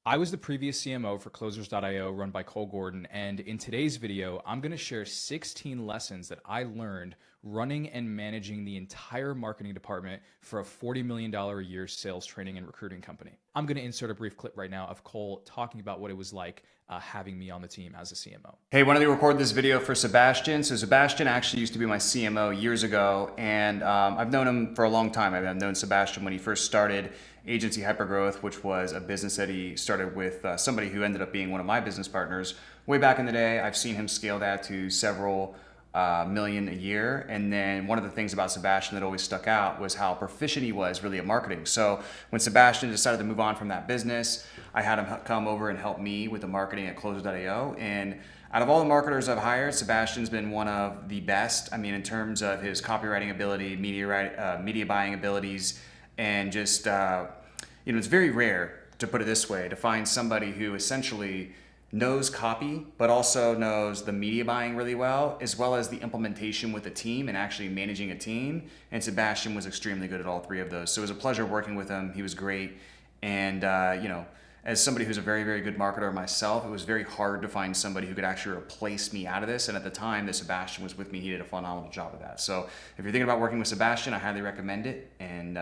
I was the previous CMO for Closers.io run by Cole Gordon, and in today's video, I'm going to share 16 lessons that I learned running and managing the entire marketing department for a $40 million a year sales training and recruiting company. I'm going to insert a brief clip right now of Cole talking about what it was like having me on the team as a CMO. Hey, wanted to record this video for Sebastian. So Sebastian actually used to be my CMO years ago, and I've known him for a long time. I've known Sebastian when he first started Agency Hypergrowth, which was a business that he started with somebody who ended up being one of my business partners way back in the day. I've seen him scale that to several million a year. And then one of the things about Sebastian that always stuck out was how proficient he was really at marketing. So when Sebastian decided to move on from that business, I had him come over and help me with the marketing at Closers.io. And out of all the marketers I've hired, Sebastian's been one of the best. I mean, in terms of his copywriting ability, media buying abilities, and just, it's very rare, to put it this way, to find somebody who essentially knows copy, but also knows the media buying really well as the implementation with a team and actually managing a team. And Sebastian was extremely good at all three of those. So it was a pleasure working with him. He was great. And, as somebody who's a very, very good marketer myself, it was very hard to find somebody who could actually replace me out of this. And at the time that Sebastian was with me, he did a phenomenal job of that. So if you're thinking about working with Sebastian, I highly recommend it. And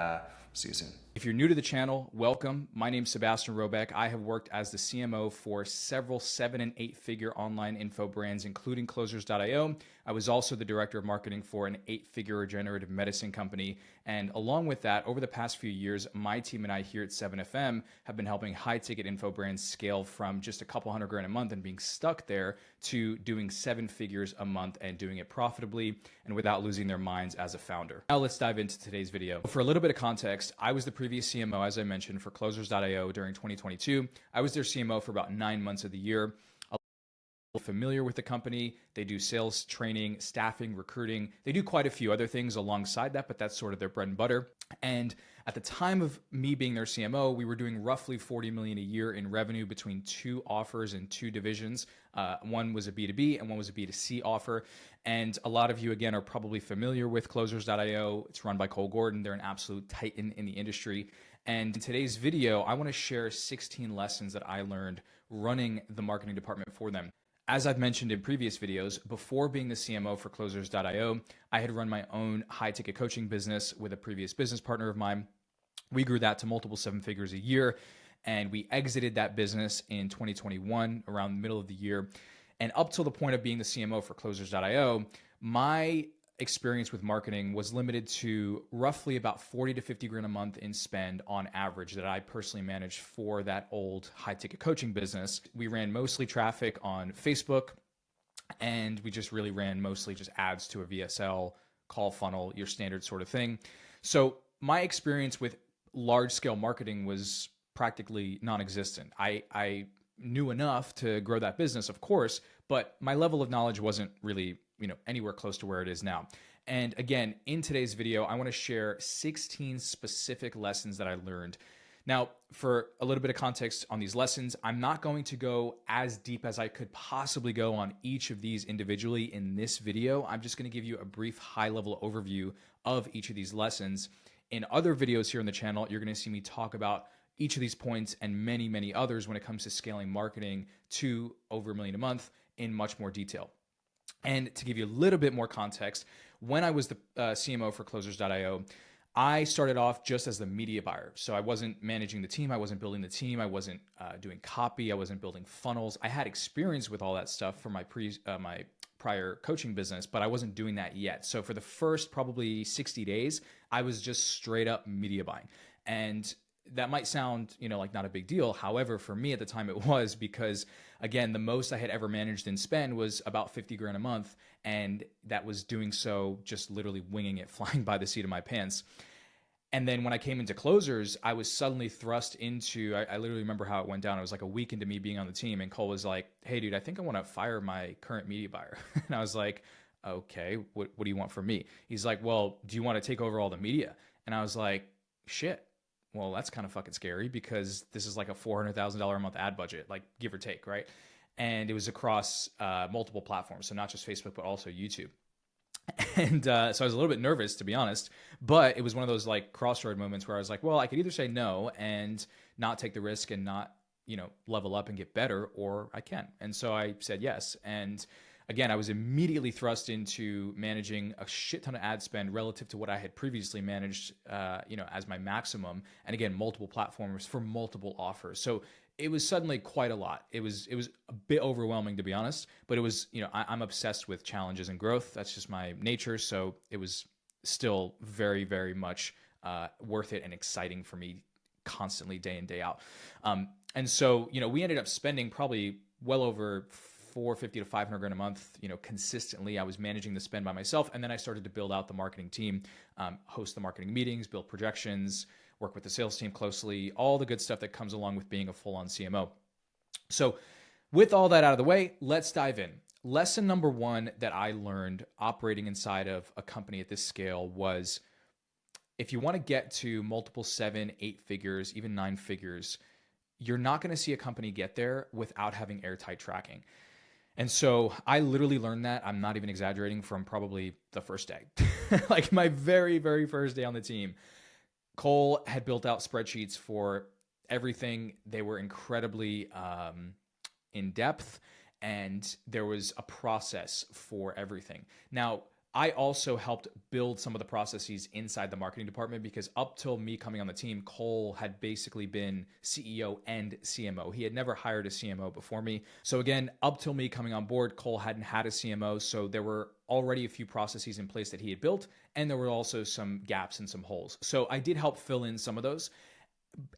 see you soon. If you're new to the channel, welcome. My name's Sebastian Robeck. I have worked as the CMO for several 7- and 8-figure online info brands, including Closers.io. I was also the director of marketing for an 8-figure regenerative medicine company. And along with that, over the past few years, my team and I here at 7FM have been helping high-ticket info brands scale from just a couple $100,000 a month and being stuck there to doing 7 figures a month and doing it profitably and without losing their minds as a founder. Now let's dive into today's video. For a little bit of context, I was the previous CMO, as I mentioned, for Closers.io during 2022. I was their CMO for about 9 months of the year. Familiar with the company. They do sales training, staffing, recruiting. They do quite a few other things alongside that, but that's sort of their bread and butter. And at the time of me being their CMO, we were doing roughly $40 million a year in revenue between 2 offers and 2 divisions. One was a B2B and one was a B2C offer. And a lot of you, again, are probably familiar with Closers.io. It's run by Cole Gordon. They're an absolute titan in the industry. And in today's video, I want to share 16 lessons that I learned running the marketing department for them. As I've mentioned in previous videos, before being the CMO for Closers.io, I had run my own high-ticket coaching business with a previous business partner of mine. We grew that to multiple 7 figures a year, and we exited that business in 2021, around the middle of the year. And up till the point of being the CMO for Closers.io, my experience with marketing was limited to roughly about 40 to 50 grand a month in spend on average that I personally managed for that old high ticket coaching business. We ran mostly traffic on Facebook, and we just really ran mostly just ads to a VSL, call funnel, your standard sort of thing. So my experience with large scale marketing was practically non-existent. I knew enough to grow that business, of course, but my level of knowledge wasn't really anywhere close to where it is now. And again, in today's video, I want to share 16 specific lessons that I learned. Now, for a little bit of context on these lessons, I'm not going to go as deep as I could possibly go on each of these individually in this video. I'm just going to give you a brief high-level overview of each of these lessons. In other videos here on the channel, you're going to see me talk about each of these points and many, many others when it comes to scaling marketing to over $1 million a month in much more detail. And to give you a little bit more context, when I was the CMO for Closers.io, I started off just as the media buyer. So I wasn't managing the team. I wasn't building the team. I wasn't doing copy. I wasn't building funnels. I had experience with all that stuff from my prior coaching business, but I wasn't doing that yet. So for the first probably 60 days, I was just straight up media buying. And that might sound, like not a big deal. However, for me at the time it was, because again, the most I had ever managed in spend was about 50 grand a month. And that was doing so just literally winging it, flying by the seat of my pants. And then when I came into Closers, I was suddenly thrust into, I literally remember how it went down. It was like a week into me being on the team, and Cole was like, "Hey dude, I think I want to fire my current media buyer." And I was like, "Okay, what do you want from me?" He's like, "Well, do you want to take over all the media?" And I was like, "Shit. Well, that's kind of fucking scary, because this is like a $400,000 a month ad budget, like give or take, right?" And it was across multiple platforms, so not just Facebook, but also YouTube. And so I was a little bit nervous, to be honest, but it was one of those like crossroad moments where I was like, well, I could either say no and not take the risk and not level up and get better, or I can. And so I said yes. And again, I was immediately thrust into managing a shit ton of ad spend relative to what I had previously managed, as my maximum. And again, multiple platforms for multiple offers. So it was suddenly quite a lot. It was a bit overwhelming, to be honest. But it was, I'm obsessed with challenges and growth. That's just my nature. So it was still very, very much worth it and exciting for me constantly, day in, day out. And so, we ended up spending probably well over 450 to 500 grand a month, consistently. I was managing the spend by myself. And then I started to build out the marketing team, host the marketing meetings, build projections, work with the sales team closely, all the good stuff that comes along with being a full-on CMO. So with all that out of the way, let's dive in. Lesson number one that I learned operating inside of a company at this scale was, if you want to get to multiple 7, 8 figures, even 9 figures, you're not going to see a company get there without having airtight tracking. And so I literally learned that, I'm not even exaggerating, from probably the first day. Like my very, very first day on the team. Cole had built out spreadsheets for everything. They were incredibly in depth, and there was a process for everything. Now, I also helped build some of the processes inside the marketing department, because up till me coming on the team, Cole had basically been CEO and CMO. He had never hired a CMO before me. So again, up till me coming on board, Cole hadn't had a CMO. So there were already a few processes in place that he had built, and there were also some gaps and some holes. So I did help fill in some of those.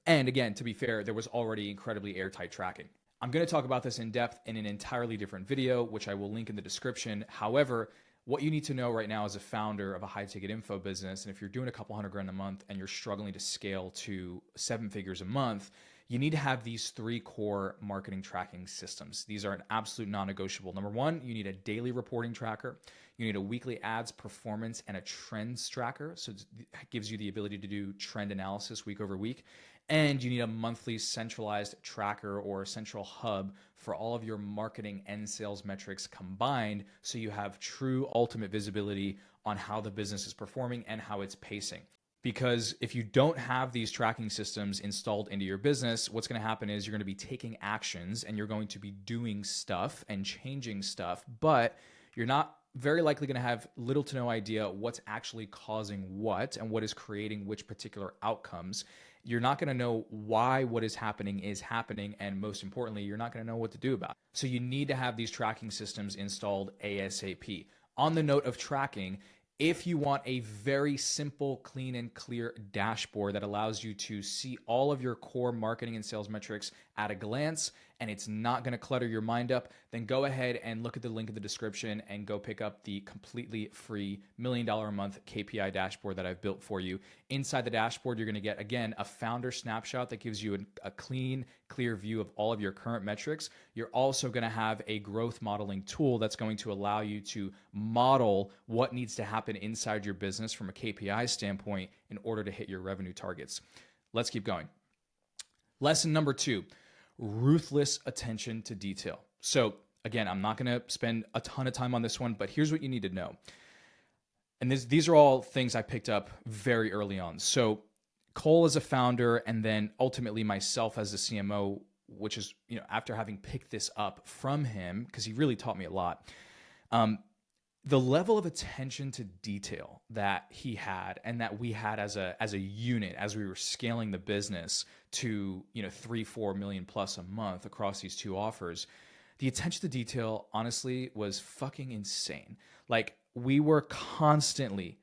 And again, to be fair, there was already incredibly airtight tracking. I'm going to talk about this in depth in an entirely different video, which I will link in the description. However, what you need to know right now as a founder of a high ticket info business, and if you're doing a couple $100 grand a month and you're struggling to scale to 7 figures a month, you need to have these 3 core marketing tracking systems. These are an absolute non-negotiable. Number one, you need a daily reporting tracker. You need a weekly ads performance and a trends tracker. So it gives you the ability to do trend analysis week over week. And you need a monthly centralized tracker or central hub for all of your marketing and sales metrics combined, so you have true ultimate visibility on how the business is performing and how it's pacing. Because if you don't have these tracking systems installed into your business, what's going to happen is you're going to be taking actions and you're going to be doing stuff and changing stuff, but you're not very likely going to have little to no idea what's actually causing what and what is creating which particular outcomes. You're not going to know why what is happening, and most importantly, you're not going to know what to do about it. So you need to have these tracking systems installed ASAP. On the note of tracking, if you want a very simple, clean, and clear dashboard that allows you to see all of your core marketing and sales metrics at a glance, and it's not going to clutter your mind up, then go ahead and look at the link in the description and go pick up the completely free $1 million a month KPI dashboard that I've built for you. Inside the dashboard, you're going to get, again, a founder snapshot that gives you a clean, clear view of all of your current metrics. You're also going to have a growth modeling tool that's going to allow you to model what needs to happen inside your business from a KPI standpoint in order to hit your revenue targets. Let's keep going. Lesson number 2. Ruthless attention to detail. So again, I'm not going to spend a ton of time on this one, but here's what you need to know. And these are all things I picked up very early on. So Cole as a founder, and then ultimately myself as a CMO, which is, after having picked this up from him, because he really taught me a lot. The level of attention to detail that he had and that we had as a unit, as we were scaling the business to 3-4 million plus a month across these 2 offers, the attention to detail honestly was fucking insane. Like, we were constantly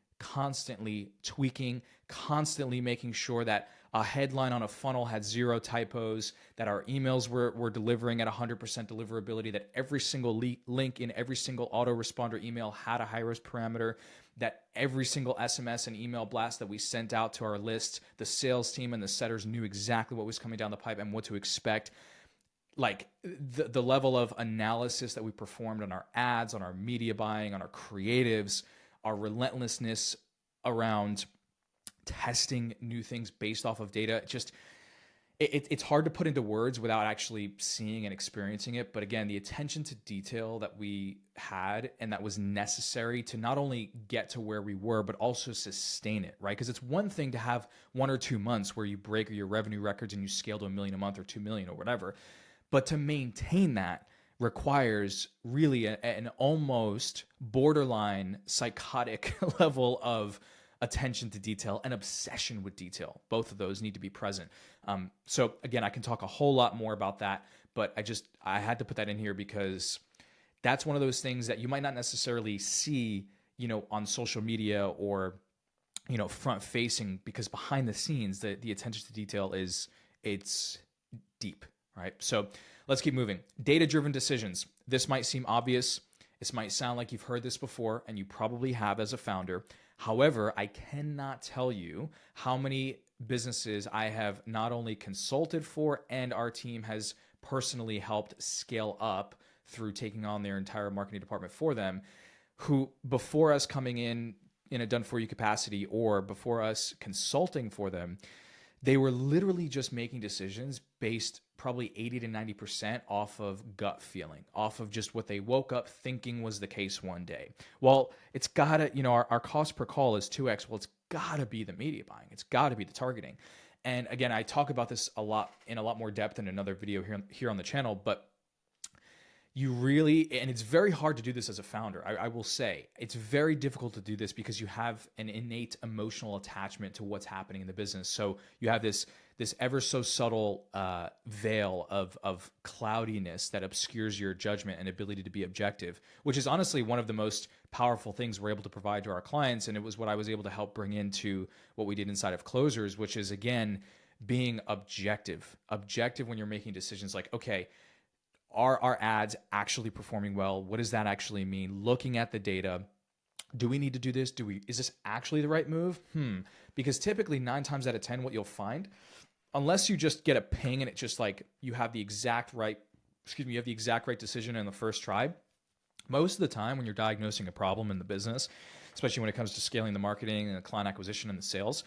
tweaking, constantly making sure that a headline on a funnel had 0 typos, that our emails were delivering at 100% deliverability, that every single link in every single autoresponder email had a high-risk parameter, that every single SMS and email blast that we sent out to our list, the sales team and the setters knew exactly what was coming down the pipe and what to expect. Like, the level of analysis that we performed on our ads, on our media buying, on our creatives, our relentlessness around testing new things based off of data, it's hard to put into words without actually seeing and experiencing it. But again, the attention to detail that we had and that was necessary to not only get to where we were, but also sustain it, right? Because it's one thing to have 1 or 2 months where you break your revenue records and you scale to 1 million a month or 2 million or whatever. But to maintain that requires really an almost borderline psychotic level of attention to detail and obsession with detail. Both of those need to be present. So again, I can talk a whole lot more about that, but I had to put that in here because that's one of those things that you might not necessarily see, on social media or, front facing, because behind the scenes, the attention to detail it's deep, right? So let's keep moving. Data-driven decisions. This might seem obvious. This might sound like you've heard this before, and you probably have as a founder. However, I cannot tell you how many businesses I have not only consulted for and our team has personally helped scale up through taking on their entire marketing department for them, who before us coming in a done for you capacity or before us consulting for them, they were literally just making decisions based probably 80 to 90% off of gut feeling, off of just what they woke up thinking was the case one day. Well, it's gotta, our cost per call is 2x. Well, it's gotta be the media buying. It's gotta be the targeting. And again, I talk about this a lot more depth in another video here on the channel, but you really, and it's very hard to do this as a founder. I will say it's very difficult to do this because you have an innate emotional attachment to what's happening in the business. So you have this ever so subtle veil of cloudiness that obscures your judgment and ability to be objective, which is honestly one of the most powerful things we're able to provide to our clients. And it was what I was able to help bring into what we did inside of Closers, which is, again, being objective when you're making decisions like, okay, are our ads actually performing well? What does that actually mean? Looking at the data, do we need to do this? Is this actually the right move? Because typically 9 times out of 10, what you'll find, unless you just get a ping and it just like you have the exact right decision in the first try, most of the time when you're diagnosing a problem in the business, especially when it comes to scaling the marketing and the client acquisition and the sales,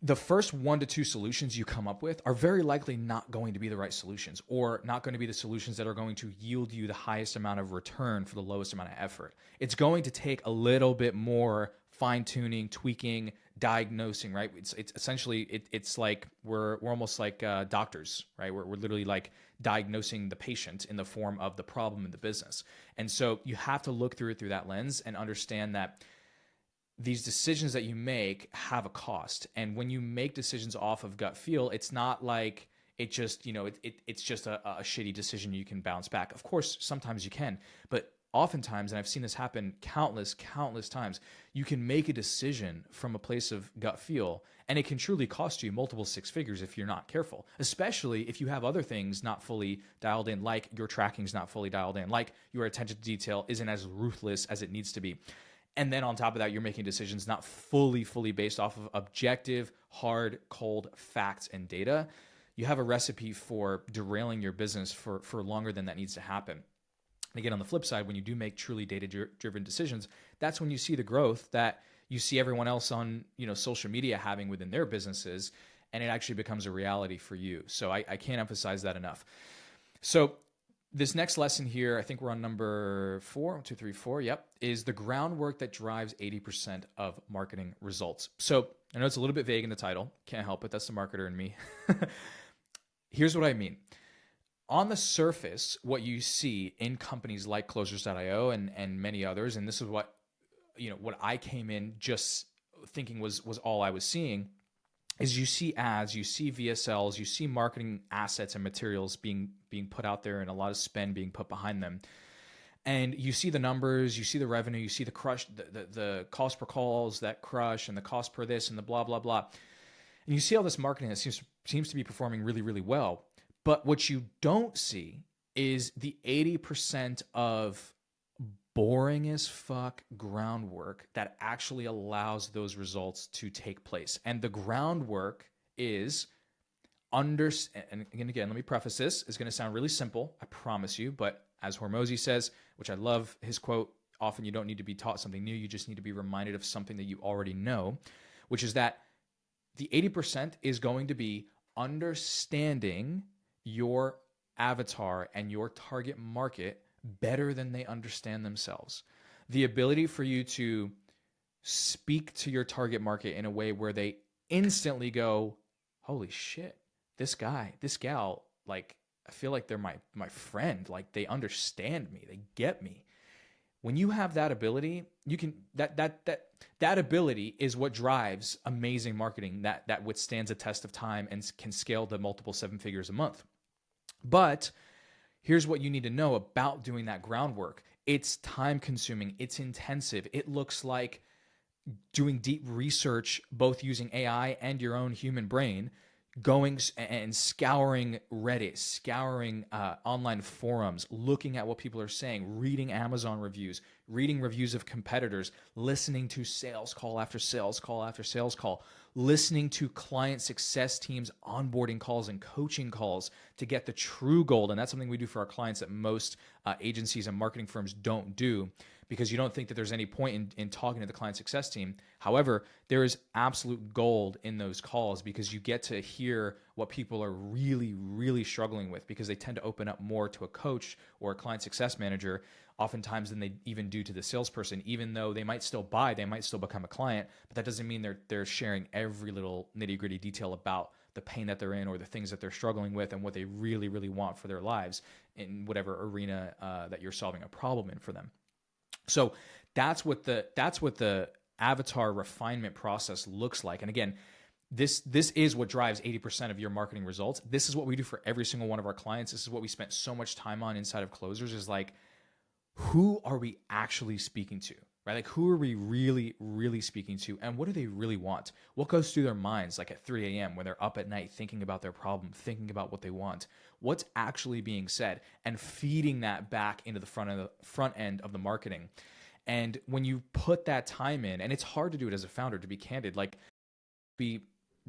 the first 1 to 2 solutions you come up with are very likely not going to be the right solutions, or not going to be the solutions that are going to yield you the highest amount of return for the lowest amount of effort. It's going to take a little bit more fine-tuning, tweaking, diagnosing, right? It's essentially, it's like we're almost like doctors, right? We're literally like diagnosing the patient in the form of the problem in the business. And so you have to look through it through that lens and understand that these decisions that you make have a cost. And when you make decisions off of gut feel, it's not like it just, it's just a shitty decision you can bounce back. Of course, sometimes you can, but oftentimes, and I've seen this happen countless times, you can make a decision from a place of gut feel, and it can truly cost you multiple 6 figures if you're not careful, especially if you have other things not fully dialed in, like your tracking's not fully dialed in, like your attention to detail isn't as ruthless as it needs to be. And then on top of that, you're making decisions not fully based off of objective, hard, cold facts and data. You have a recipe for derailing your business for longer than that needs to happen. And again, on the flip side, when you do make truly data-driven decisions, that's when you see the growth that you see everyone else on social media having within their businesses, and it actually becomes a reality for you. So I can't emphasize that enough. So this next lesson here, I think we're on number 4, 1, 2, 3, 4. Yep, is the groundwork that drives 80% of marketing results. So I know it's a little bit vague in the title. Can't help it. That's the marketer in me. Here's what I mean. On the surface, what you see in companies like Closers.io and many others, and this is what I came in just thinking was all I was seeing, is you see ads, you see VSLs, you see marketing assets and materials being put out there, and a lot of spend being put behind them. And you see the numbers, you see the revenue, you see the cost per calls that crush, and the cost per this, and the blah blah blah. And you see all this marketing that seems to be performing really, really well. But what you don't see is the 80% of boring as fuck groundwork that actually allows those results to take place. And the groundwork is and again, let me preface this. It's going to sound really simple, I promise you. But as Hormozy says, which I love his quote, often you don't need to be taught something new. You just need to be reminded of something that you already know, which is that the 80% is going to be understanding your avatar and your target market better than they understand themselves. The ability for you to speak to your target market in a way where they instantly go, holy shit, this guy, this gal, like, I feel like they're my friend. Like, they understand me, they get me. When you have that ability, you can that ability is what drives amazing marketing that withstands a test of time and can scale to multiple seven figures a month. But here's what you need to know about doing that groundwork. It's time consuming, it's intensive. It looks like doing deep research, both using AI and your own human brain, going and scouring Reddit, scouring online forums, looking at what people are saying, reading Amazon reviews, reading reviews of competitors, listening to sales call after sales call after sales call, listening to client success teams, onboarding calls and coaching calls to get the true gold. And that's something we do for our clients that most agencies and marketing firms don't do, because you don't think that there's any point in talking to the client success team. However, there is absolute gold in those calls, because you get to hear what people are really, really struggling with, because they tend to open up more to a coach or a client success manager oftentimes than they even do to the salesperson. Even though they might still buy, they might still become a client, but that doesn't mean they're sharing every little nitty-gritty detail about the pain that they're in or the things that they're struggling with and what they really, really want for their lives in whatever arena that you're solving a problem in for them. So that's what the avatar refinement process looks like. And again, this is what drives 80% of your marketing results. This is what we do for every single one of our clients. This is what we spent so much time on inside of Closers, is like, who are we actually speaking to, right? Like, who are we really, really speaking to, and what do they really want? What goes through their minds, like at 3 a.m. when they're up at night thinking about their problem, thinking about what they want? What's actually being said, and feeding that back into the front end of the marketing. And when you put that time in, and it's hard to do it as a founder, to be candid, like, you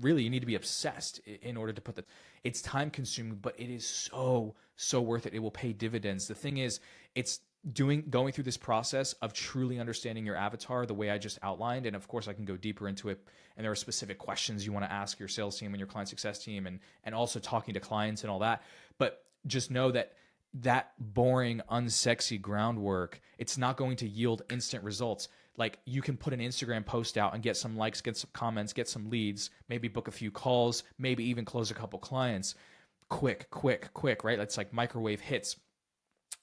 need to be obsessed in order to put it's time consuming, but it is so worth it. It will pay dividends. The thing is, it's going through this process of truly understanding your avatar the way I just outlined. And of course I can go deeper into it, and there are specific questions you want to ask your sales team and your client success team, and also talking to clients and all that. But just know that boring, unsexy groundwork, it's not going to yield instant results. Like, you can put an Instagram post out and get some likes, get some comments, get some leads, maybe book a few calls, maybe even close a couple clients. Quick, right? That's like microwave hits.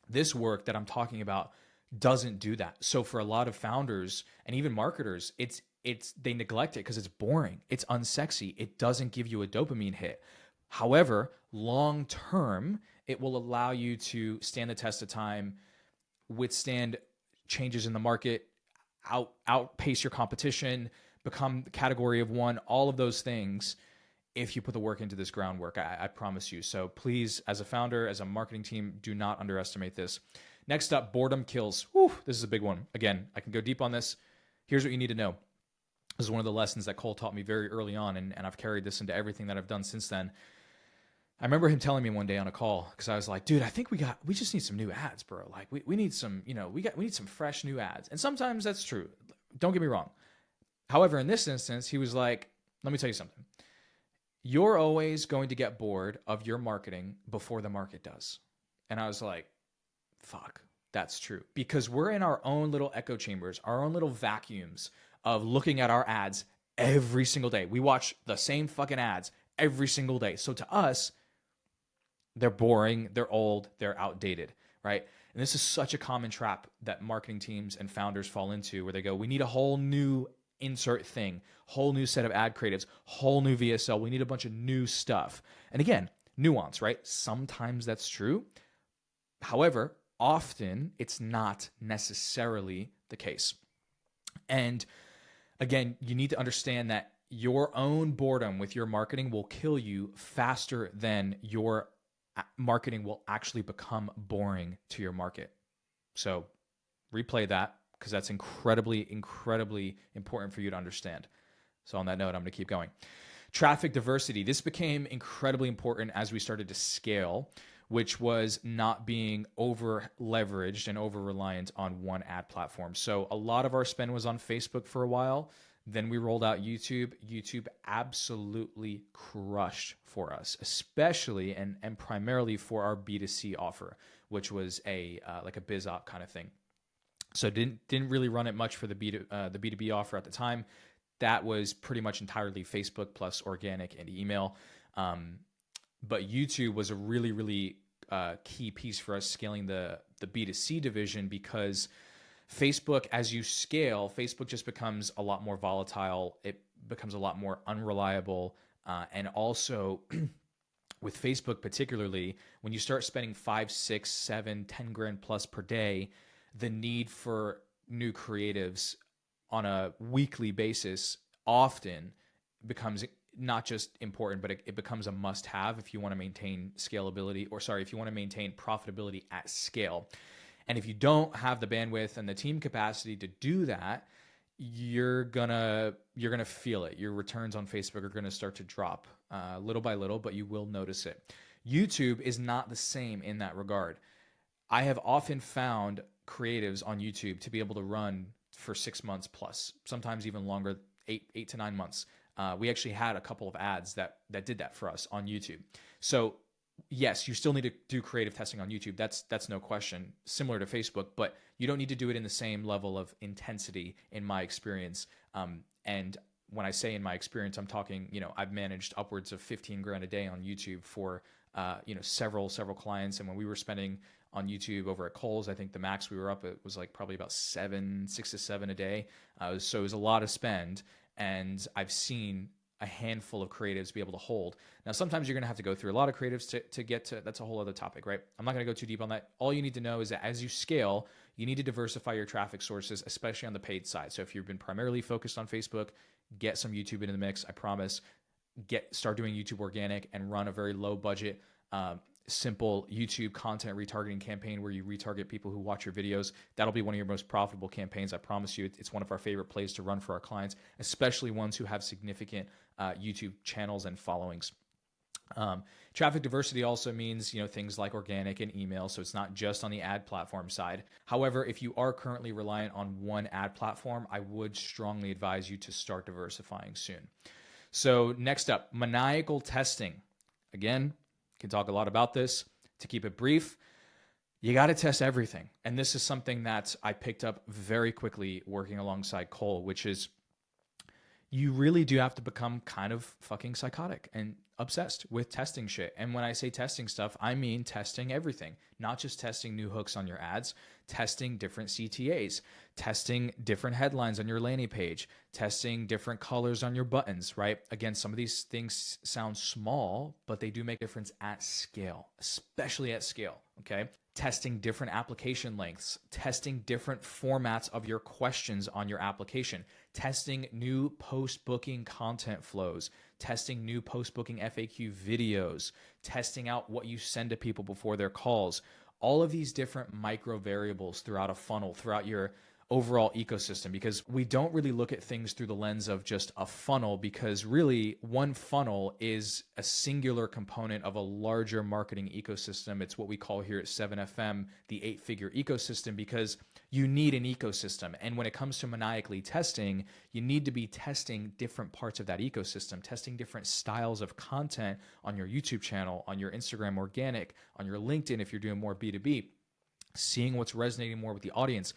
This work that I'm talking about doesn't do that. So for a lot of founders and even marketers, they neglect it because it's boring. It's unsexy. It doesn't give you a dopamine hit. However, long term, it will allow you to stand the test of time, withstand changes in the market, outpace your competition, become the category of one, all of those things, if you put the work into this groundwork. I promise you. So please, as a founder, as a marketing team, do not underestimate this. Next up, boredom kills. Whew, this is a big one. Again, I can go deep on this. Here's what you need to know. This is one of the lessons that Cole taught me very early on, and I've carried this into everything that I've done since then. I remember him telling me one day on a call, because I was like, dude, I think we just need some new ads, bro. Like, we need some, we need some fresh new ads. And sometimes that's true. Don't get me wrong. However, in this instance, he was like, let me tell you something. You're always going to get bored of your marketing before the market does. And I was like, fuck, that's true. Because we're in our own little echo chambers, our own little vacuums of looking at our ads every single day. We watch the same fucking ads every single day. So to us, they're boring, they're old, they're outdated, right? And this is such a common trap that marketing teams and founders fall into, where they go, we need a whole new insert thing, whole new set of ad creatives, whole new VSL. We need a bunch of new stuff. And again, nuance, right? Sometimes that's true. However, often it's not necessarily the case. And again, you need to understand that your own boredom with your marketing will kill you faster than your marketing will actually become boring to your market. So replay that, because that's incredibly, incredibly important for you to understand. So on that note, I'm going to keep going. Traffic diversity. This became incredibly important as we started to scale, which was not being over leveraged and over reliant on one ad platform. So a lot of our spend was on Facebook for a while. Then we rolled out YouTube. YouTube absolutely crushed for us, especially and primarily for our B2C offer, which was a like a biz op kind of thing. So didn't really run it much for the the B2B offer at the time. That was pretty much entirely Facebook plus organic and email. But YouTube was a really key piece for us scaling the B2C division, because Facebook, as you scale, Facebook just becomes a lot more volatile. It becomes a lot more unreliable. And also with Facebook, particularly, when you start spending 5, 6, 7, 10 grand plus per day, the need for new creatives on a weekly basis often becomes not just important, but it becomes a must have if you want to maintain scalability, or sorry, if you want to maintain profitability at scale. And if you don't have the bandwidth and the team capacity to do that, you're gonna feel it. Your returns on Facebook are gonna start to drop little by little, but you will notice it. YouTube is not the same in that regard. I have often found creatives on YouTube to be able to run for 6 months plus, sometimes even longer, 8 to 9 months. We actually had a couple of ads that did that for us on YouTube. So yes, you still need to do creative testing on YouTube. That's no question, similar to Facebook, but you don't need to do it in the same level of intensity, in my experience. And when I say in my experience, I'm talking, I've managed upwards of 15 grand a day on YouTube for, several clients. And when we were spending on YouTube over at Kohl's, I think the max we were up at was like probably about 6 to 7 a day. So it was a lot of spend. And I've seen a handful of creatives be able to hold. Now, sometimes you're going to have to go through a lot of creatives to get to, that's a whole other topic, right? I'm not going to go too deep on that. All you need to know is that as you scale, you need to diversify your traffic sources, especially on the paid side. So if you've been primarily focused on Facebook, get some YouTube into the mix. I promise. Start doing YouTube organic and run a very low budget, simple YouTube content retargeting campaign where you retarget people who watch your videos. That'll be one of your most profitable campaigns. I promise you. It's one of our favorite plays to run for our clients, especially ones who have significant YouTube channels and followings. Traffic diversity also means, things like organic and email. So it's not just on the ad platform side. However, if you are currently reliant on one ad platform, I would strongly advise you to start diversifying soon. So next up, maniacal testing. Again, can talk a lot about this. To keep it brief, you got to test everything. And this is something that I picked up very quickly working alongside Cole, which is you really do have to become kind of fucking psychotic and obsessed with testing shit. And when I say testing stuff, I mean testing everything, not just testing new hooks on your ads, testing different CTAs, testing different headlines on your landing page, testing different colors on your buttons, right? Again, some of these things sound small, but they do make a difference at scale, especially at scale, okay? Testing different application lengths, testing different formats of your questions on your application, testing new post-booking content flows, testing new post-booking FAQ videos, testing out what you send to people before their calls. All of these different micro variables throughout a funnel, throughout your overall ecosystem, because we don't really look at things through the lens of just a funnel, because really one funnel is a singular component of a larger marketing ecosystem. It's what we call here at 7FM the 8-figure ecosystem, because you need an ecosystem. And when it comes to maniacally testing, you need to be testing different parts of that ecosystem, testing different styles of content on your YouTube channel, on your Instagram organic, on your LinkedIn if you're doing more B2B, seeing what's resonating more with the audience.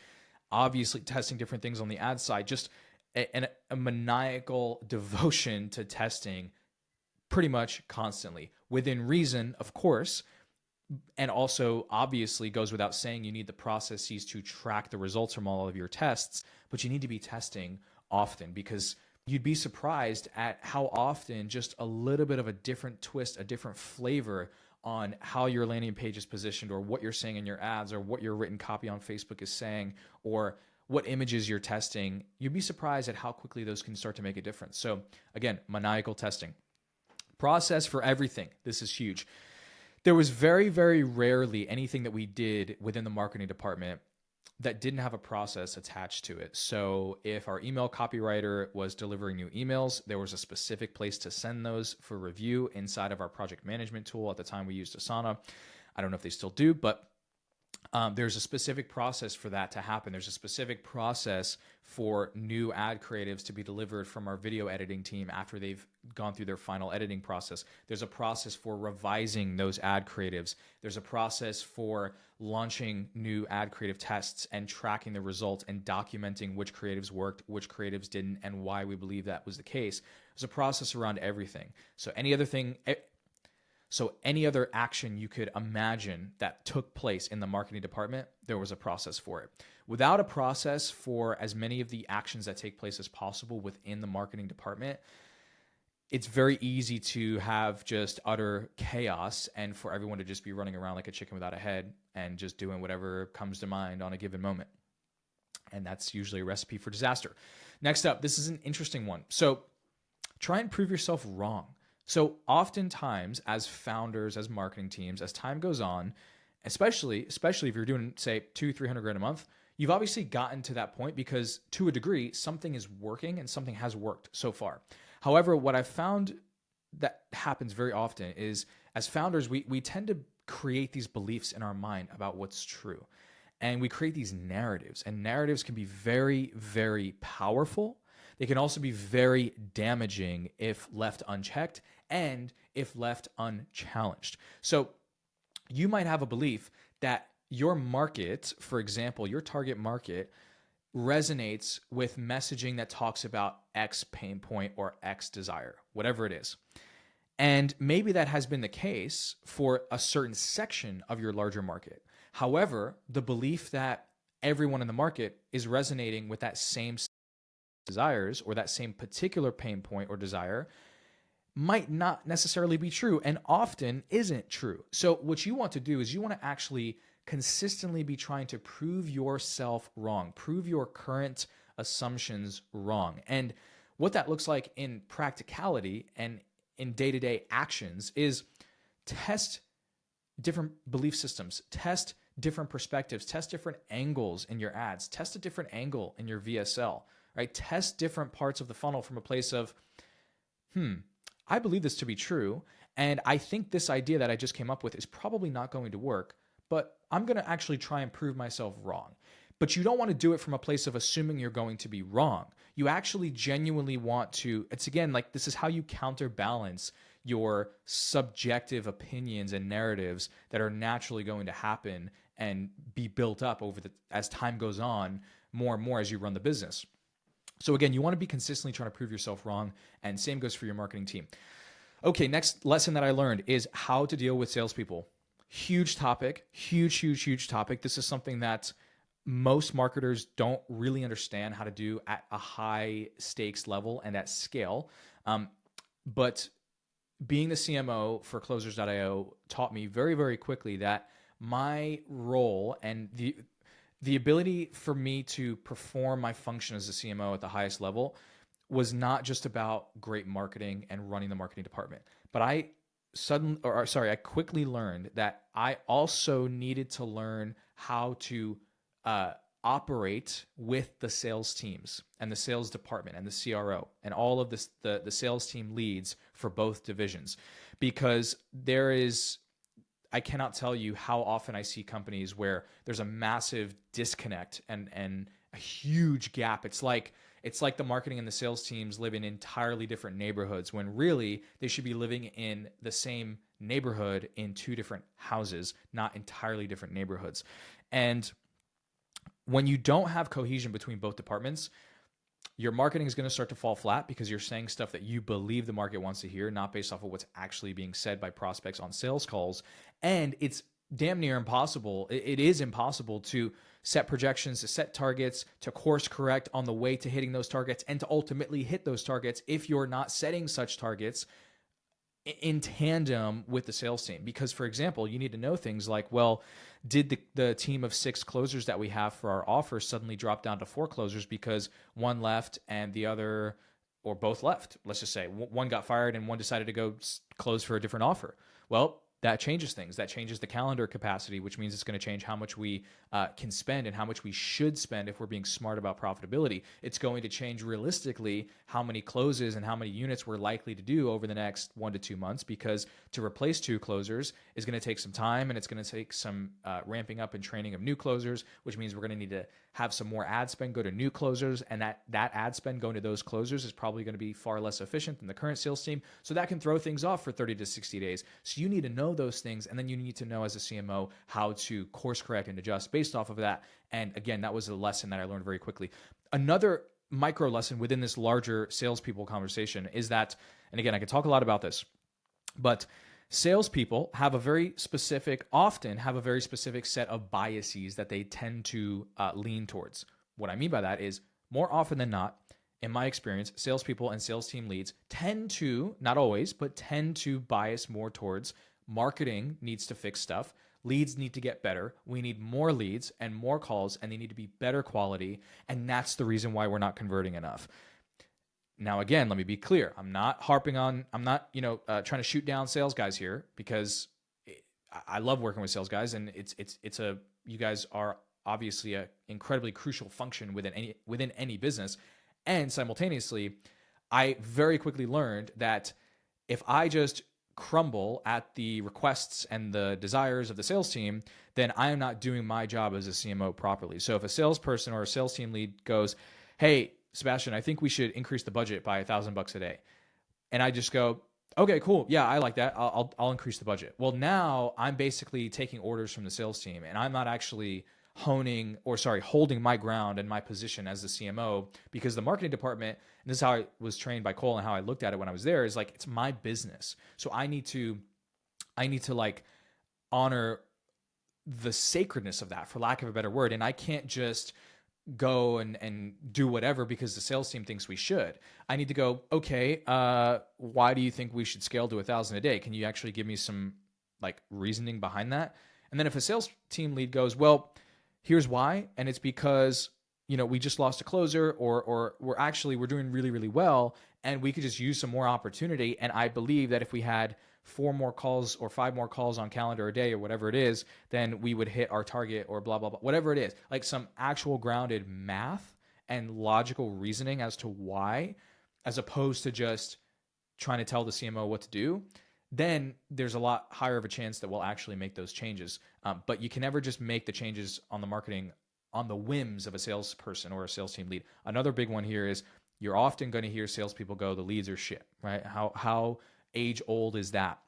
Obviously testing different things on the ad side, just a maniacal devotion to testing pretty much constantly within reason, of course. And also obviously goes without saying, you need the processes to track the results from all of your tests, but you need to be testing often, because you'd be surprised at how often just a little bit of a different twist, a different flavor on how your landing page is positioned, or what you're saying in your ads, or what your written copy on Facebook is saying, or what images you're testing. You'd be surprised at how quickly those can start to make a difference. So again, maniacal testing. Process for everything. This is huge. There was very, very rarely anything that we did within the marketing department that didn't have a process attached to it. So if our email copywriter was delivering new emails, there was a specific place to send those for review inside of our project management tool. At the time we used Asana. I don't know if they still do, but There's a specific process for that to happen. There's a specific process for new ad creatives to be delivered from our video editing team after they've gone through their final editing process. There's a process for revising those ad creatives. There's a process for launching new ad creative tests and tracking the results and documenting which creatives worked, which creatives didn't, and why we believe that was the case. There's a process around everything. So any other action you could imagine that took place in the marketing department, there was a process for it. Without a process for as many of the actions that take place as possible within the marketing department, it's very easy to have just utter chaos and for everyone to just be running around like a chicken without a head and just doing whatever comes to mind on a given moment. And that's usually a recipe for disaster. Next up, this is an interesting one. So try and prove yourself wrong. So oftentimes as founders, as marketing teams, as time goes on, especially if you're doing, say, 200-300 grand a month, you've obviously gotten to that point because to a degree, something is working and something has worked so far. However, what I've found that happens very often is as founders, we tend to create these beliefs in our mind about what's true. And we create these narratives, and narratives can be very, very powerful. They can also be very damaging if left unchecked and if left unchallenged. So you might have a belief that your market, for example, your target market resonates with messaging that talks about X pain point or X desire, whatever it is. And maybe that has been the case for a certain section of your larger market. However, the belief that everyone in the market is resonating with that same desires or that same particular pain point or desire might not necessarily be true and often isn't true. So what you want to do is you want to actually consistently be trying to prove yourself wrong, prove your current assumptions wrong. And what that looks like in practicality and in day-to-day actions is test different belief systems, test different perspectives, test different angles in your ads, test a different angle in your VSL, right? Test different parts of the funnel from a place of, I believe this to be true, and I think this idea that I just came up with is probably not going to work, but I'm going to actually try and prove myself wrong. But you don't want to do it from a place of assuming you're going to be wrong. You actually genuinely want to, it's again, like this is how you counterbalance your subjective opinions and narratives that are naturally going to happen and be built up as time goes on more and more as you run the business. So again, you want to be consistently trying to prove yourself wrong, and same goes for your marketing team. Okay, next lesson that I learned is how to deal with salespeople. Huge topic, huge topic. This is something that most marketers don't really understand how to do at a high stakes level and at scale. But being the CMO for Closers.io taught me very, very quickly that my role and the ability for me to perform my function as a CMO at the highest level was not just about great marketing and running the marketing department, but I quickly learned that I also needed to learn how to operate with the sales teams and the sales department and the CRO and all of this, the sales team leads for both divisions, because I cannot tell you how often I see companies where there's a massive disconnect and a huge gap. It's like the marketing and the sales teams live in entirely different neighborhoods when really they should be living in the same neighborhood in two different houses, not entirely different neighborhoods. And when you don't have cohesion between both departments, your marketing is going to start to fall flat because you're saying stuff that you believe the market wants to hear, not based off of what's actually being said by prospects on sales calls. And it's damn near impossible. It is impossible to set projections, to set targets, to course correct on the way to hitting those targets, and to ultimately hit those targets if you're not setting such targets in tandem with the sales team. Because, for example, you need to know things like, well, did the team of 6 closers that we have for our offer suddenly drop down to 4 closers because one left and the other, or both left? Let's just say one got fired and one decided to go close for a different offer. Well, that changes things. That changes the calendar capacity, which means it's going to change how much we can spend and how much we should spend if we're being smart about profitability. It's going to change realistically how many closes and how many units we're likely to do over the next 1 to 2 months, because to replace 2 closers is going to take some time, and it's going to take some ramping up and training of new closers, which means we're going to need to have some more ad spend go to new closers, and that ad spend going to those closers is probably going to be far less efficient than the current sales team. So that can throw things off for 30 to 60 days. So you need to know those things, and then you need to know as a CMO how to course correct and adjust based off of that. And again, that was a lesson that I learned very quickly. Another micro lesson within this larger salespeople conversation is that, and again, I could talk a lot about this, but salespeople often have a very specific set of biases that they tend to lean towards. What I mean by that is, more often than not, in my experience, salespeople and sales team leads tend to, not always, but tend to bias more towards marketing needs to fix stuff. Leads need to get better. We need more leads and more calls, and they need to be better quality. And that's the reason why we're not converting enough. Now, again, let me be clear. I'm not trying to shoot down sales guys here, because I love working with sales guys, and you guys are obviously an incredibly crucial function within any business. And simultaneously, I very quickly learned that if I just crumble at the requests and the desires of the sales team, then I am not doing my job as a CMO properly. So if a salesperson or a sales team lead goes, "Hey, Sebastian, I think we should increase the budget by $1,000 a day," and I just go, "Okay, cool. Yeah, I like that. I'll increase the budget." Well, now I'm basically taking orders from the sales team, and I'm not actually holding my ground and my position as the CMO, because the marketing department, and this is how I was trained by Cole and how I looked at it when I was there, is like, it's my business. So I need to like honor the sacredness of that, for lack of a better word. And I can't just go and do whatever because the sales team thinks we should. I need to go, okay, why do you think we should scale to 1,000 a day? Can you actually give me some like reasoning behind that? And then if a sales team lead goes, "Well, here's why," and it's because, we just lost a closer, or we're doing really, really well, and we could just use some more opportunity. And I believe that if we had 4 more calls or 5 more calls on calendar a day, or whatever it is, then we would hit our target, or blah, blah, blah, whatever it is, like some actual grounded math and logical reasoning as to why, as opposed to just trying to tell the CMO what to do, then there's a lot higher of a chance that we'll actually make those changes. But you can never just make the changes on the marketing on the whims of a salesperson or a sales team lead. Another big one here is, you're often going to hear salespeople go, "The leads are shit," right? How age old is that?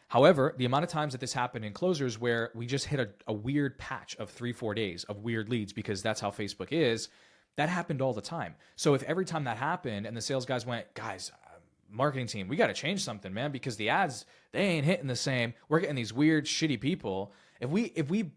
However, the amount of times that this happened in closers where we just hit a weird patch of 3-4 days of weird leads, because that's how Facebook is, that happened all the time. So if every time that happened and the sales guys went, "Guys, marketing team, we got to change something, man, because the ads, they ain't hitting the same. We're getting these weird, shitty people." If we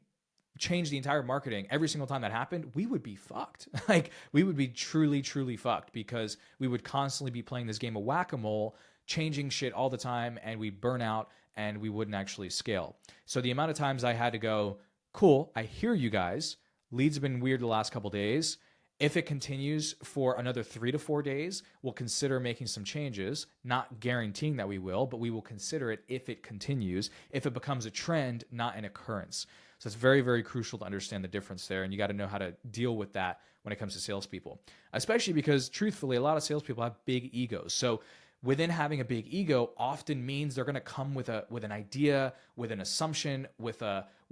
change the entire marketing every single time that happened, we would be fucked. Like, we would be truly, truly fucked, because we would constantly be playing this game of whack-a-mole, changing shit all the time, and we'd burn out and we wouldn't actually scale. So the amount of times I had to go, "Cool, I hear you guys. Leads have been weird the last couple days. If it continues for another 3 to 4 days, we'll consider making some changes, not guaranteeing that we will, but we will consider it if it continues, if it becomes a trend, not an occurrence." So it's very, very crucial to understand the difference there, and you got to know how to deal with that when it comes to salespeople, especially because, truthfully, a lot of salespeople have big egos. So within having a big ego often means they're going to come with an idea, with an assumption,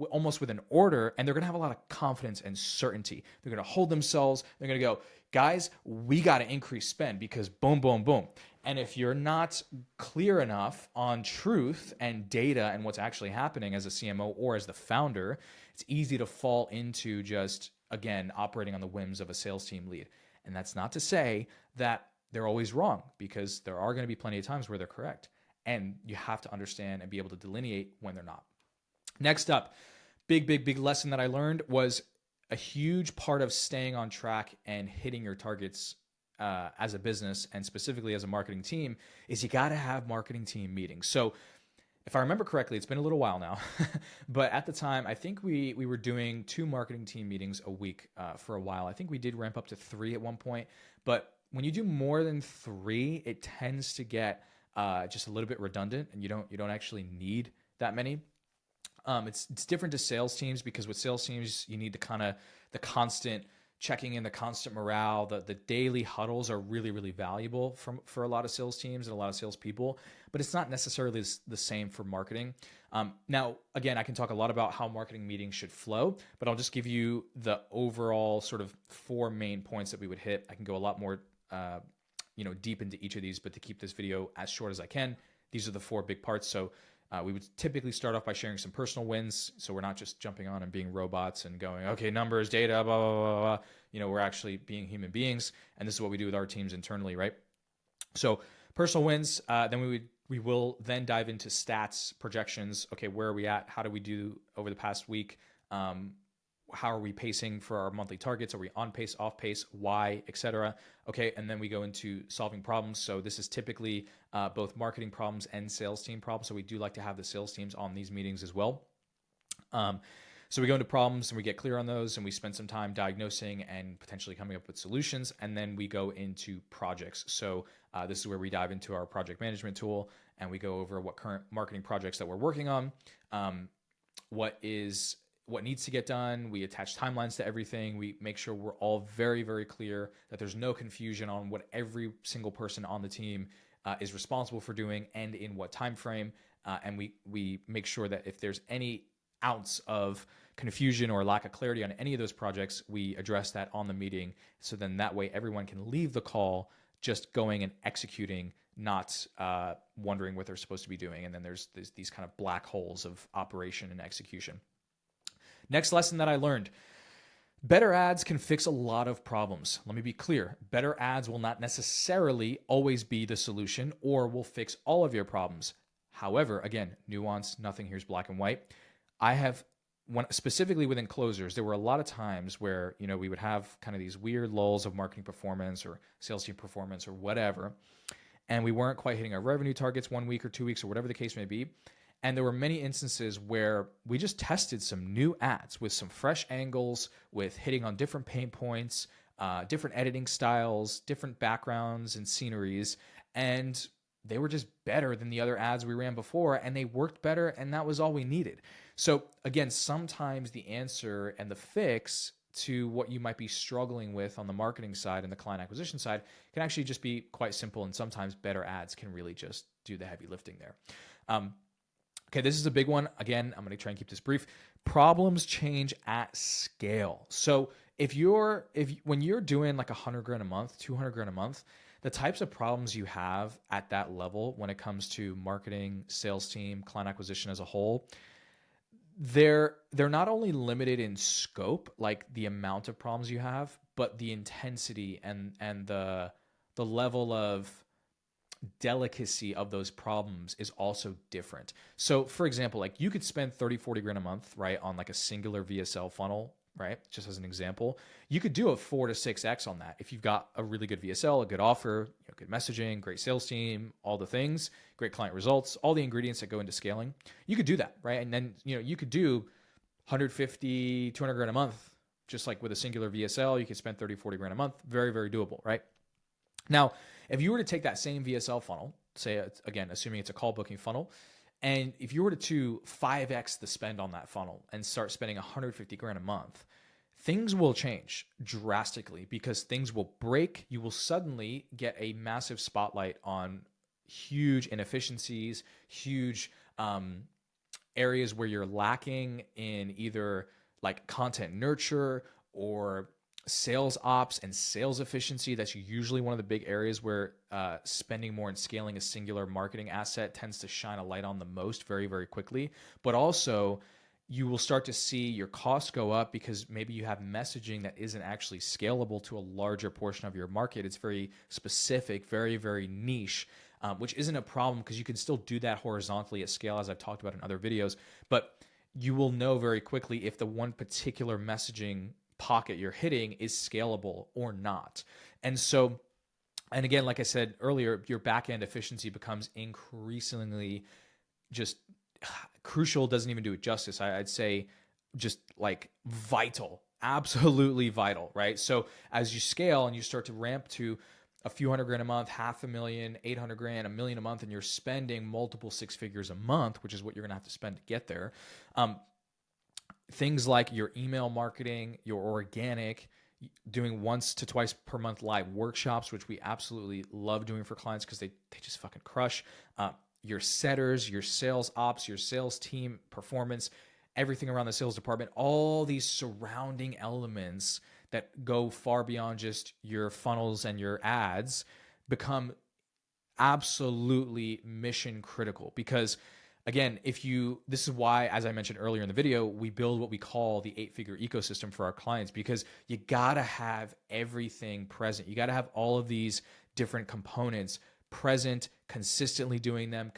almost with an order, and they're going to have a lot of confidence and certainty. They're going to hold themselves. They're going to go, "Guys, we got to increase spend because boom, boom, boom." And if you're not clear enough on truth and data and what's actually happening as a CMO or as the founder, it's easy to fall into just, again, operating on the whims of a sales team lead. And that's not to say that they're always wrong, because there are going to be plenty of times where they're correct. And you have to understand and be able to delineate when they're not. Next up, big lesson that I learned was a huge part of staying on track and hitting your targets as a business, and specifically as a marketing team, is you got to have marketing team meetings. So if I remember correctly, it's been a little while now, but at the time, I think we were doing 2 marketing team meetings a week for a while. I think we did ramp up to 3 at one point, but when you do more than 3, it tends to get just a little bit redundant, and you don't actually need that many. It's different to sales teams because with sales teams, you need to kind of the constant checking in, the constant morale, the daily huddles are really, really valuable for a lot of sales teams and a lot of salespeople, but it's not necessarily the same for marketing. Now, again, I can talk a lot about how marketing meetings should flow, but I'll just give you the overall sort of 4 main points that we would hit. I can go a lot more, deep into each of these, but to keep this video as short as I can, these are the 4 big parts. So we would typically start off by sharing some personal wins. So we're not just jumping on and being robots and going, okay, numbers, data, blah, blah, blah, blah. We're actually being human beings. And this is what we do with our teams internally, right? So personal wins, then we will then dive into stats, projections. Okay, where are we at? How do we do over the past week? How are we pacing for our monthly targets? Are we on pace, off pace, why, etc.? Okay, and then we go into solving problems. So this is typically both marketing problems and sales team problems. So we do like to have the sales teams on these meetings as well. So we go into problems and we get clear on those and we spend some time diagnosing and potentially coming up with solutions. And then we go into projects. So this is where we dive into our project management tool and we go over what current marketing projects that we're working on, what needs to get done. We attach timelines to everything. We make sure we're all very, very clear that there's no confusion on what every single person on the team is responsible for doing and in what time frame. And we make sure that if there's any ounce of confusion or lack of clarity on any of those projects, we address that on the meeting. So then that way everyone can leave the call just going and executing, not wondering what they're supposed to be doing. And then there's these kind of black holes of operation and execution. Next lesson that I learned, better ads can fix a lot of problems. Let me be clear. Better ads will not necessarily always be the solution or will fix all of your problems. However, again, nuance, nothing here's black and white. Specifically within closers, there were a lot of times where, we would have kind of these weird lulls of marketing performance or sales team performance or whatever, and we weren't quite hitting our revenue targets 1 week or 2 weeks or whatever the case may be. And there were many instances where we just tested some new ads with some fresh angles, with hitting on different pain points, different editing styles, different backgrounds and sceneries. And they were just better than the other ads we ran before, and they worked better, and that was all we needed. So again, sometimes the answer and the fix to what you might be struggling with on the marketing side and the client acquisition side can actually just be quite simple, and sometimes better ads can really just do the heavy lifting there. Okay, this is a big one. Again, I'm going to try and keep this brief. Problems change at scale. So when you're doing like $100,000 a month, $200,000 a month, the types of problems you have at that level when it comes to marketing, sales team, client acquisition as a whole, they're not only limited in scope, like the amount of problems you have, but the intensity and the level of delicacy of those problems is also different. So for example, like you could spend 30, 40 grand a month, right, on like a singular VSL funnel, right? Just as an example, you could do a 4 to 6x on that. If you've got a really good VSL, a good offer, good messaging, great sales team, all the things, great client results, all the ingredients that go into scaling, you could do that, right? And then, you could do 150, 200 grand a month, just like with a singular VSL, you could spend 30, 40 grand a month. Very, very doable, right? Now, if you were to take that same VSL funnel, say, again, assuming it's a call booking funnel, and if you were to 5x the spend on that funnel and start spending 150 grand a month, things will change drastically because things will break. You will suddenly get a massive spotlight on huge inefficiencies, huge areas where you're lacking in either like content nurture or sales ops and sales efficiency. That's usually one of the big areas where spending more and scaling a singular marketing asset tends to shine a light on the most very, very quickly. But also you will start to see your costs go up because maybe you have messaging that isn't actually scalable to a larger portion of your market. It's very specific, very, very niche, which isn't a problem because you can still do that horizontally at scale, as I've talked about in other videos. But you will know very quickly if the one particular messaging pocket you're hitting is scalable or not. And again, like I said earlier, your back-end efficiency becomes increasingly just crucial. Doesn't even do it justice. I'd say just like vital, absolutely vital, right? So as you scale and you start to ramp to a few hundred grand a month, 500,000, 800 grand, $1 million a month, and you're spending multiple six figures a month, which is what you're going to have to spend to get there. Things like your email marketing, your organic, doing once to twice per month live workshops, which we absolutely love doing for clients because they just fucking crush. Your setters, your sales ops, your sales team performance, everything around the sales department, all these surrounding elements that go far beyond just your funnels and your ads become absolutely mission critical. Because again, this is why, as I mentioned earlier in the video, we build what we call the 8-figure ecosystem for our clients, because you gotta have everything present. You gotta have all of these different components present, consistently doing them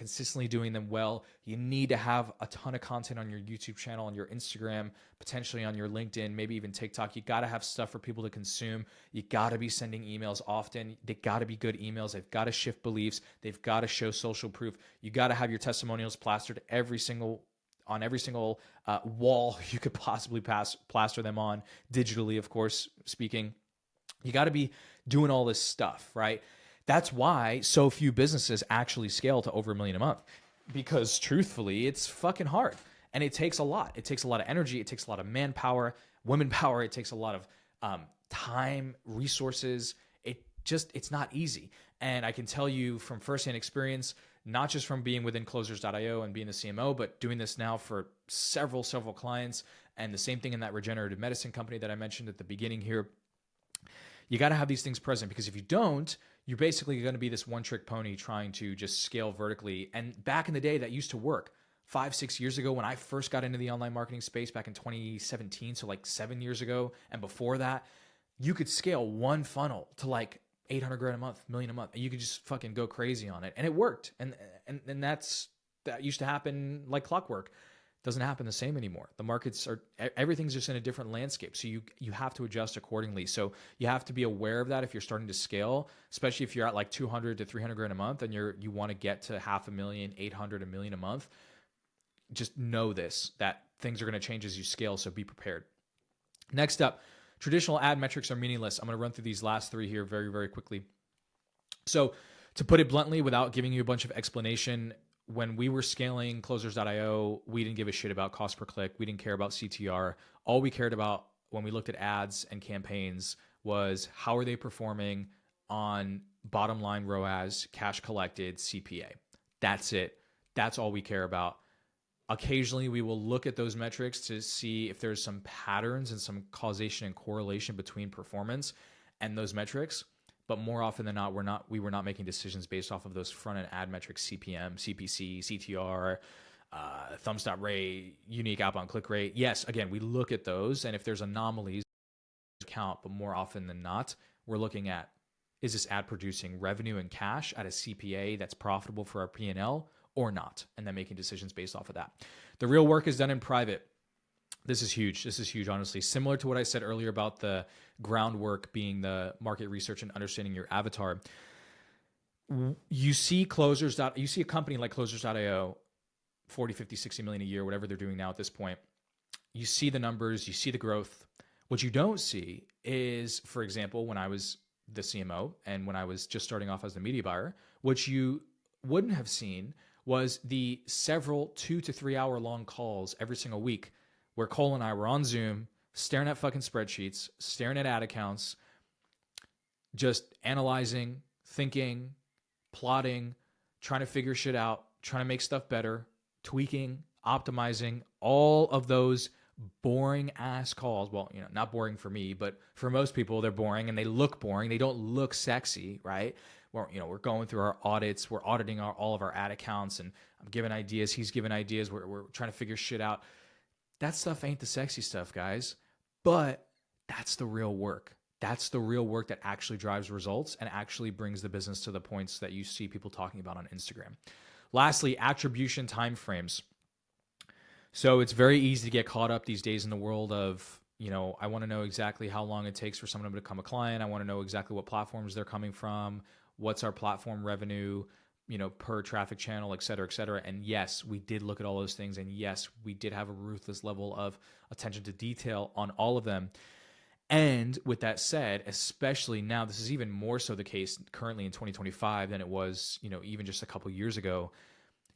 well. You need to have a ton of content on your YouTube channel, on your Instagram, potentially on your LinkedIn, maybe even TikTok. You got to have stuff for people to consume. You got to be sending emails often. They got to be good emails. They've got to shift beliefs. They've got to show social proof. You got to have your testimonials plastered on every single wall you could possibly plaster them on, digitally, of course, speaking. You got to be doing all this stuff, right? That's why so few businesses actually scale to over $1 million a month, because truthfully, it's fucking hard. And it takes a lot. It takes a lot of energy. It takes a lot of manpower, women power. It takes a lot of time, resources. It's not easy. And I can tell you from firsthand experience, not just from being within closers.io and being the CMO, but doing this now for several clients, and the same thing in that regenerative medicine company that I mentioned at the beginning here. You got to have these things present, because if you don't, you're basically going to be this one-trick pony trying to just scale vertically. And back in the day, that used to work. 5-6 years ago, when I first got into the online marketing space back in 2017, so like 7 years ago, and before that, you could scale one funnel to like 800 grand a month, $1 million a month, and you could just fucking go crazy on it. And it worked. And that used to happen like clockwork. Doesn't happen the same anymore. The markets everything's just in a different landscape. So you have to adjust accordingly. So you have to be aware of that if you're starting to scale, especially if you're at like 200 to 300 grand a month and you want to get to 500,000, 800, $1 million a month. Just know that things are going to change as you scale. So be prepared. Next up, traditional ad metrics are meaningless. I'm going to run through these last three here very, very quickly. So to put it bluntly, without giving you a bunch of explanation, when we were scaling closers.io, we didn't give a shit about cost per click. We didn't care about CTR. All we cared about when we looked at ads and campaigns was how are they performing on bottom line ROAS, cash collected, CPA. That's it. That's all we care about. Occasionally, we will look at those metrics to see if there's some patterns and some causation and correlation between performance and those metrics. But more often than not, we were not making decisions based off of those front-end ad metrics, CPM, CPC, CTR, thumbs-up rate, unique outbound click rate. Yes, again, we look at those, and if there's anomalies, count, but more often than not, we're looking at, is this ad producing revenue and cash at a CPA that's profitable for our P&L or not? And then making decisions based off of that. The real work is done in private. This is huge. This is huge, honestly. Similar to what I said earlier about the groundwork being the market research and understanding your avatar. You see a company like closers.io, 40, 50, 60 million a year, whatever they're doing now at this point. You see the numbers, you see the growth. What you don't see is, for example, when I was the CMO and when I was just starting off as the media buyer, what you wouldn't have seen was the several 2 to 3 hour long calls every single week where Cole and I were on Zoom, staring at fucking spreadsheets, staring at ad accounts, just analyzing, thinking, plotting, trying to figure shit out, trying to make stuff better, tweaking, optimizing, all of those boring ass calls. Well, not boring for me, but for most people, they're boring and they look boring. They don't look sexy, right? We're going through our audits. We're auditing all of our ad accounts, and I'm giving ideas. He's giving ideas. We're trying to figure shit out. That stuff ain't the sexy stuff, guys, but that's the real work. That's the real work that actually drives results and actually brings the business to the points that you see people talking about on Instagram. Lastly, attribution timeframes. So it's very easy to get caught up these days in the world of, I want to know exactly how long it takes for someone to become a client. I want to know exactly what platforms they're coming from. What's our platform revenue, per traffic channel, et cetera, et cetera. And yes, we did look at all those things. And yes, we did have a ruthless level of attention to detail on all of them. And with that said, especially now, this is even more so the case currently in 2025 than it was, even just a couple years ago.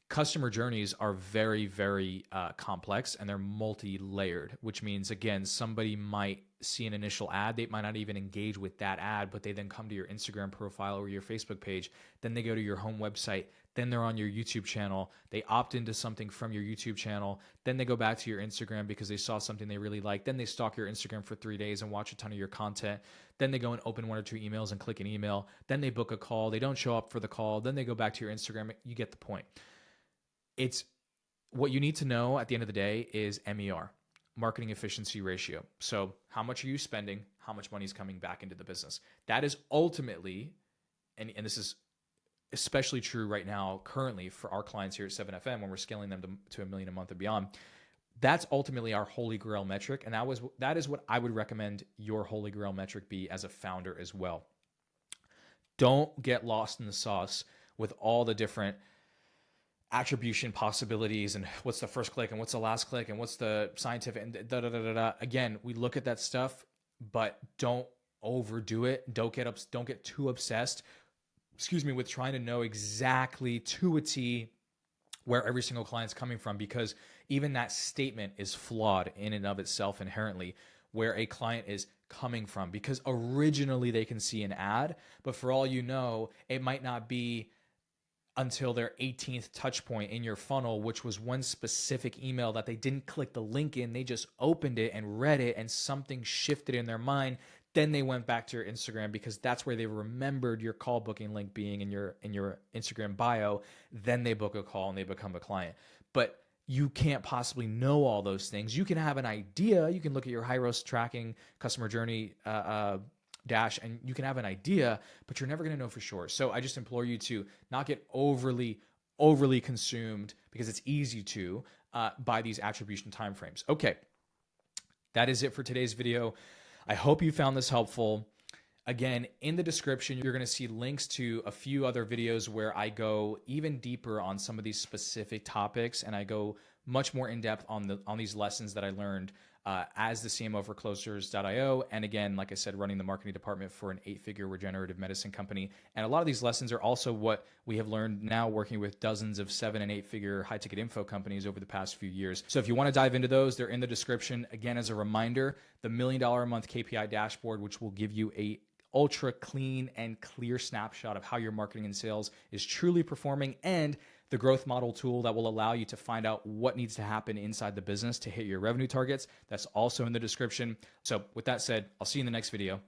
Customer journeys are very, very complex, and they're multi-layered, which means, again, somebody might see an initial ad. They might not even engage with that ad, but they then come to your Instagram profile or your Facebook page. Then they go to your home website. Then they're on your YouTube channel. They opt into something from your YouTube channel. Then they go back to your Instagram because they saw something they really like. Then they stalk your Instagram for 3 days and watch a ton of your content. Then they go and open 1 or 2 emails and click an email. Then they book a call. They don't show up for the call. Then they go back to your Instagram. You get the point. It's what you need to know at the end of the day is MER, marketing efficiency ratio. So how much are you spending? How much money is coming back into the business? That is ultimately, and this is especially true right now, currently for our clients here at 7FM, when we're scaling them to $1 million a month and beyond. That's ultimately our holy grail metric. And that is what I would recommend your holy grail metric be as a founder as well. Don't get lost in the sauce with all the different attribution possibilities and what's the first click and what's the last click and what's the scientific and da da da da da. Again, we look at that stuff, but don't overdo it. Don't get too obsessed, with trying to know exactly to a T where every single client's coming from, because even that statement is flawed in and of itself inherently, where a client is coming from, because originally they can see an ad, but for all you know, it might not be until their 18th touch point in your funnel, which was one specific email that they didn't click the link in. They just opened it and read it, and something shifted in their mind. Then they went back to your Instagram because that's where they remembered your call booking link being in your Instagram bio. Then they book a call and they become a client. But you can't possibly know all those things. You can have an idea. You can look at your high-risk tracking customer journey dash, and you can have an idea, but you're never going to know for sure. So I just implore you to not get overly consumed, because it's easy to by these attribution timeframes. Okay, that is it for today's video. I hope you found this helpful. Again, in the description, you're going to see links to a few other videos where I go even deeper on some of these specific topics, and I go much more in depth on these lessons that I learned as the CMO for Closers.io. And again, like I said, running the marketing department for an 8-figure regenerative medicine company. And a lot of these lessons are also what we have learned now working with dozens of 7- and 8-figure high ticket info companies over the past few years. So if you want to dive into those, they're in the description. Again, as a reminder, the $1 million a month KPI dashboard, which will give you a ultra clean and clear snapshot of how your marketing and sales is truly performing, and the growth model tool that will allow you to find out what needs to happen inside the business to hit your revenue targets. That's also in the description. So with that said, I'll see you in the next video.